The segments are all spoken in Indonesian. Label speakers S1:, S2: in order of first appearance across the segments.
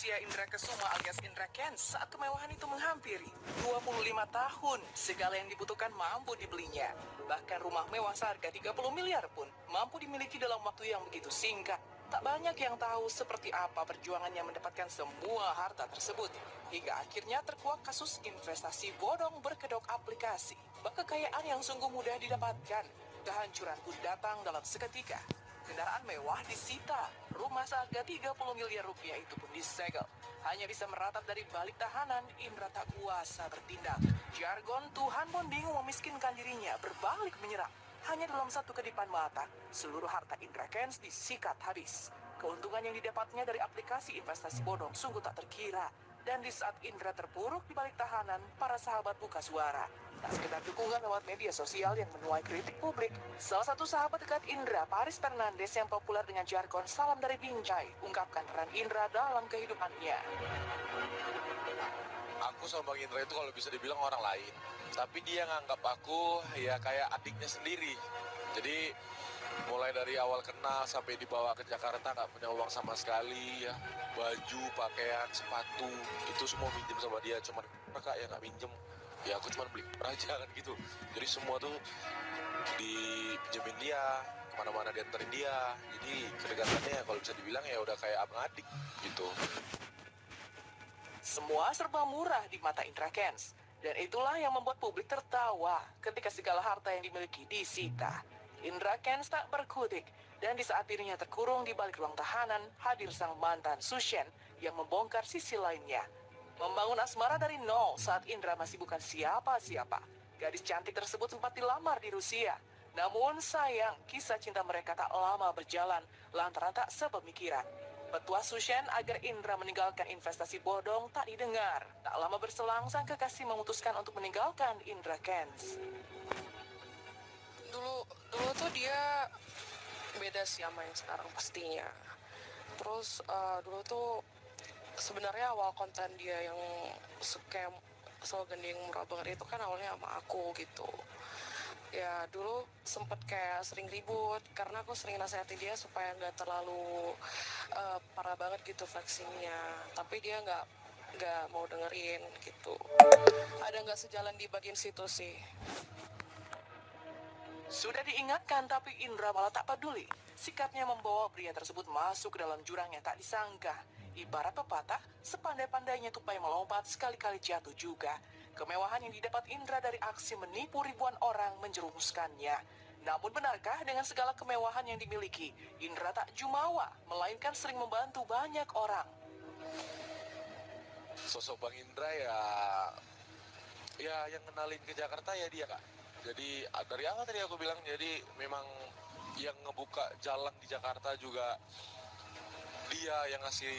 S1: berusia Indra Kesuma alias Indra Kents saat kemewahan itu menghampiri 25 tahun. Segala yang dibutuhkan mampu dibelinya. Bahkan rumah mewah seharga 30 miliar pun mampu dimiliki dalam waktu yang begitu singkat. Tak banyak yang tahu seperti apa perjuangannya mendapatkan semua harta tersebut. Hingga akhirnya terkuak kasus investasi bodong berkedok aplikasi. Kekayaan yang sungguh mudah didapatkan, kehancuran pun datang dalam seketika. Kendaraan mewah disita, rumah seharga 30 miliar rupiah itu pun disegel. Hanya bisa meratap dari balik tahanan, Indra tak kuasa bertindak. Jargon Tuhan pun bingung memiskinkan dirinya, berbalik menyerang. Hanya dalam satu kedipan mata, seluruh harta Indra Kents disikat habis. Keuntungan yang didapatnya dari aplikasi investasi bodong sungguh tak terkira. Dan di saat Indra terpuruk di balik tahanan, para sahabat buka suara. Tak sekedar dukungan lewat media sosial yang menuai kritik publik, salah satu sahabat dekat Indra, Paris Fernandes yang populer dengan jargon salam dari Binjai, ungkapkan peran Indra dalam kehidupannya.
S2: Aku sama Bang Indra itu kalau bisa dibilang orang lain, tapi dia nganggap aku ya kayak adiknya sendiri. Jadi mulai dari awal kenal sampai dibawa ke Jakarta nggak punya uang sama sekali ya, baju, pakaian, sepatu itu semua minjem sama dia. Cuman kakak ya nggak minjem, ya aku cuma beli aja kan gitu. Jadi semua tuh dipinjemin dia, kemana-mana dianterin dia. Jadi kedekatannya kalau bisa dibilang ya udah kayak abang adik gitu.
S1: Semua serba murah di mata Indra Kents. Dan itulah yang membuat publik tertawa ketika segala harta yang dimiliki disita. Indra Kents tak berkutik. Dan di saat dirinya terkurung di balik ruang tahanan, hadir sang mantan Sushen yang membongkar sisi lainnya. Membangun asmara dari nol saat Indra masih bukan siapa-siapa. Gadis cantik tersebut sempat dilamar di Rusia. Namun sayang, kisah cinta mereka tak lama berjalan lantaran tak sepemikiran. Petua Sushen agar Indra meninggalkan investasi bodong tak didengar. Tak lama berselang, sang kekasih memutuskan untuk meninggalkan Indra Kents.
S3: Dulu tuh dia beda sih sama yang sekarang pastinya. Terus dulu tuh sebenarnya awal konten dia yang kayak slogan dia yang murah banget itu kan awalnya sama aku gitu. Ya dulu sempet kayak sering ribut karena aku sering nasihatin dia supaya nggak terlalu parah banget gitu flexingnya, tapi dia nggak mau dengerin gitu. Ada nggak sejalan di bagian situ sih.
S1: Sudah diingatkan tapi Indra malah tak peduli. Sikapnya membawa pria tersebut masuk ke dalam jurang yang tak disangka. Ibarat pepatah, sepandai-pandainya tupai melompat sekali-kali jatuh juga. Kemewahan yang didapat Indra dari aksi menipu ribuan orang menjerumuskannya. Namun benarkah dengan segala kemewahan yang dimiliki, Indra tak jumawa, melainkan sering membantu banyak orang?
S2: Sosok Bang Indra ya yang kenalin ke Jakarta ya dia kak. Jadi dari awal tadi aku bilang, jadi memang yang ngebuka jalan di Jakarta juga dia, yang ngasih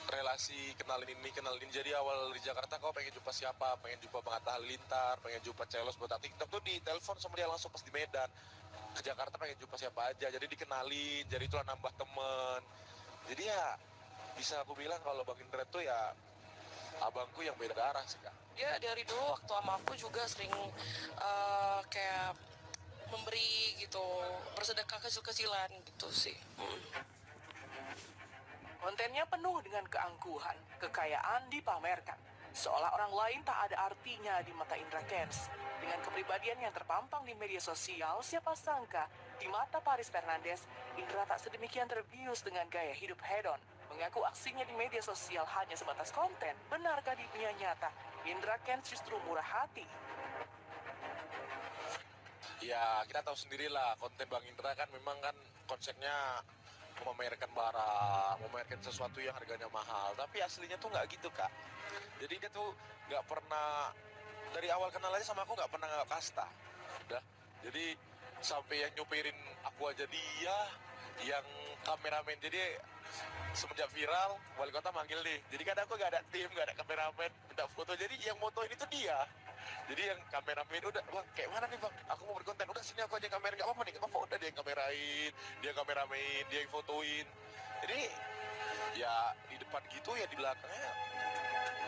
S2: relasi, kenalin ini kenalin ini. Jadi awal di Jakarta kau pengen jumpa siapa, pengen jumpa Bang Atta Halilintar, pengen jumpa Celos buat TikTok tuh di telepon sama dia langsung pas di Medan. Ke Jakarta pengen jumpa siapa aja, jadi dikenalin, jadi itulah nambah temen. Jadi ya bisa aku bilang kalau Bang Indra tuh ya abangku yang beda darah sih kak.
S3: Dia dari dulu waktu sama aku juga sering kayak memberi gitu, bersedekah kecil-kecilan gitu sih.
S1: Kontennya penuh dengan keangkuhan, kekayaan dipamerkan. Seolah orang lain tak ada artinya di mata Indra Kents. Dengan kepribadian yang terpampang di media sosial, siapa sangka di mata Paris Fernandes, Indra tak sedemikian terbius dengan gaya hidup hedon. Mengaku aksinya di media sosial hanya sebatas konten. Benarkah di dunia nyata, Indra Kents justru murah hati?
S2: Ya kita tahu sendirilah, konten Bang Indra kan memang kan konsepnya memamerkan barang, memamerkan sesuatu yang harganya mahal. Tapi aslinya tuh nggak gitu kak. Jadi dia tuh nggak pernah, dari awal kenal aja sama aku nggak pernah nggak kasta. Udah. Jadi sampai yang nyupirin aku aja dia, yang kameramen. Jadi semenjak viral, wali kota manggil nih. Jadi kan aku nggak ada tim, nggak ada kameramen, minta foto. Jadi yang motoin itu dia. Jadi yang kameramen udah, bang kayak mana nih bang? Aku mau berkonten, udah sini aku aja yang kamerain, nggak apa-apa nih, nggak apa-apa, udah dia yang kamerain, dia kameramen, dia yang fotoin. Jadi Ya di depan gitu ya di belakangnya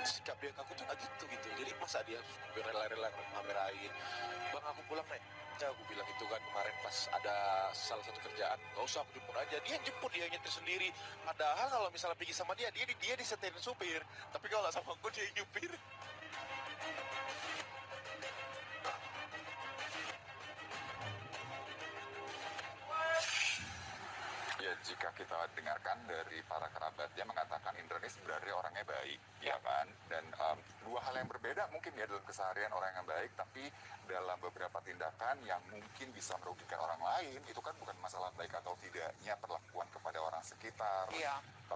S2: sikap dia ke aku tuh nggak gitu gitu. Jadi masa dia harus berela-rela ngamerain, bang aku pulang nih. Ya aku bilang itu kan kemarin pas ada salah satu kerjaan, nggak usah aku jemput aja. Dia yang jemput, dia yang nyetir sendiri. Padahal kalau misalnya pergi sama dia disetirin supir. Tapi kalau sama aku dia yang nyupir.
S4: Ya, jika kita dengarkan dari para kerabatnya mengatakan Indra ini sebenarnya orangnya baik, ya kan? Dan dua hal yang berbeda mungkin ya dalam keseharian orang yang baik, tapi dalam beberapa tindakan yang mungkin bisa merugikan orang lain, itu kan bukan masalah baik atau tidaknya perlakuan kepada orang sekitar.
S3: Iya.